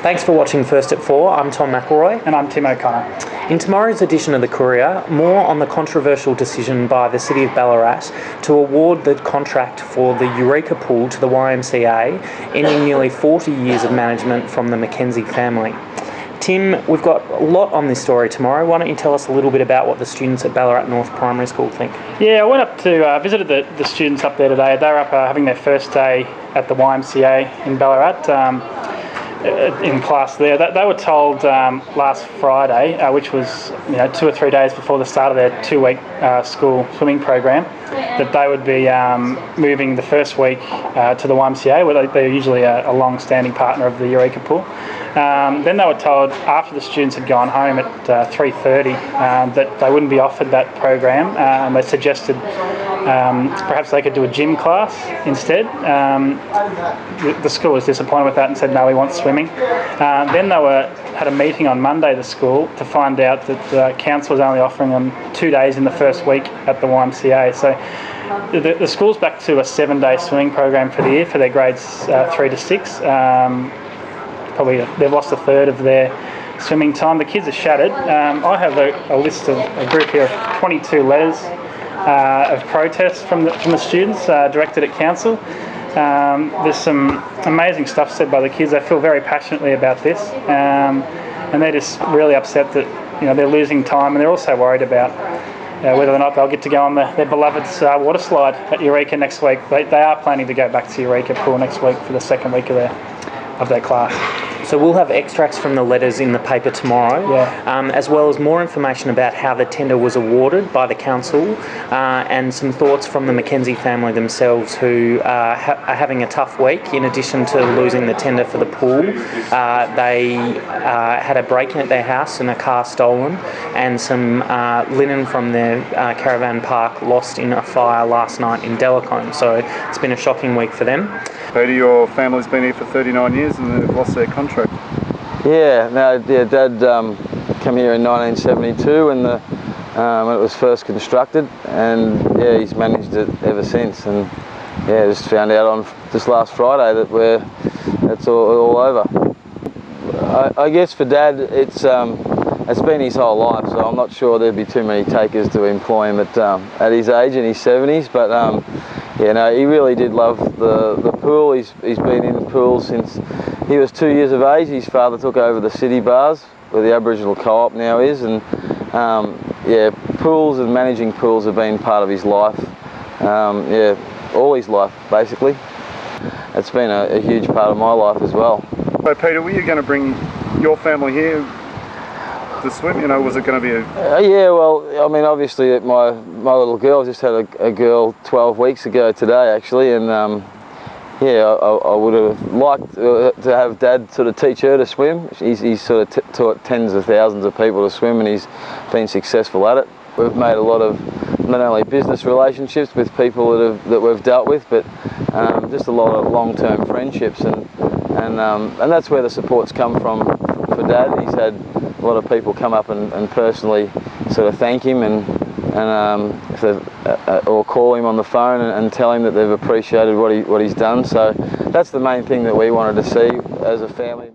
Thanks for watching First at Four. I'm Tom McElroy. And I'm Tim O'Connor. In tomorrow's edition of The Courier, more on the controversial decision by the City of Ballarat to award the contract for the Eureka Pool to the YMCA, ending nearly 40 years of management from the Mackenzie family. Tim, we've got a lot on this story tomorrow. Why don't you tell us a little bit about what the students at Ballarat North Primary School think? Yeah, I went up to visited the students up there today. They were up having their first day at the YMCA in Ballarat. In class there, they were told last Friday, which was 2 or 3 days before the start of their 2-week school swimming program, that they would be moving the first week to the YMCA, where they're usually a long-standing partner of the Eureka Pool. Then they were told after the students had gone home at 3:30 that they wouldn't be offered that program, and they suggested perhaps they could do a gym class instead. The school was disappointed with that and said no, we want swimming. Then they had a meeting on Monday, the school, to find out that the council was only offering them 2 days in the first week at the YMCA. So the school's back to a 7-day swimming program for the year for their grades 3 to 6. Probably they've lost a third of their swimming time. The kids are shattered. I have a list of a group here of 22 letters of protests from the students directed at council. There's some amazing stuff said by the kids. They feel very passionately about this, and they're just really upset that they're losing time, and they're also worried about whether or not they'll get to go on their beloved water slide at Eureka next week. They are planning to go back to Eureka Pool next week for the second week of their class. So we'll have extracts from the letters in the paper tomorrow, as well as more information about how the tender was awarded by the council, and some thoughts from the Mackenzie family themselves, who are having a tough week. In addition to losing the tender for the pool, they had a break-in at their house and a car stolen, and some linen from their caravan park lost in a fire last night in Delacombe. So it's been a shocking week for them. Peter, your family's been here for 39 years and they've lost their contract. Dad came here in 1972 when it was first constructed, and he's managed it ever since. And just found out on this last Friday that it's all over. I guess for Dad, it's been his whole life, so I'm not sure there'd be too many takers to employ him at his age in his 70s. But he really did love the pool. He's been in the pool since he was 2 years of age. His father took over the city bars, where the Aboriginal co-op now is, and pools and managing pools have been part of his life. All his life basically. It's been a huge part of my life as well. So Peter, were you going to bring your family here to swim? Was it going to be obviously my little girl just had a girl 12 weeks ago today actually, and I would have liked to have Dad sort of teach her to swim. He's sort of taught tens of thousands of people to swim, and he's been successful at it. We've made a lot of not only business relationships with people that we've dealt with, but just a lot of long-term friendships, and that's where the support's come from for Dad. He's had a lot of people come up and personally sort of thank him or call him on the phone and tell him that they've appreciated what he's done. So that's the main thing that we wanted to see as a family.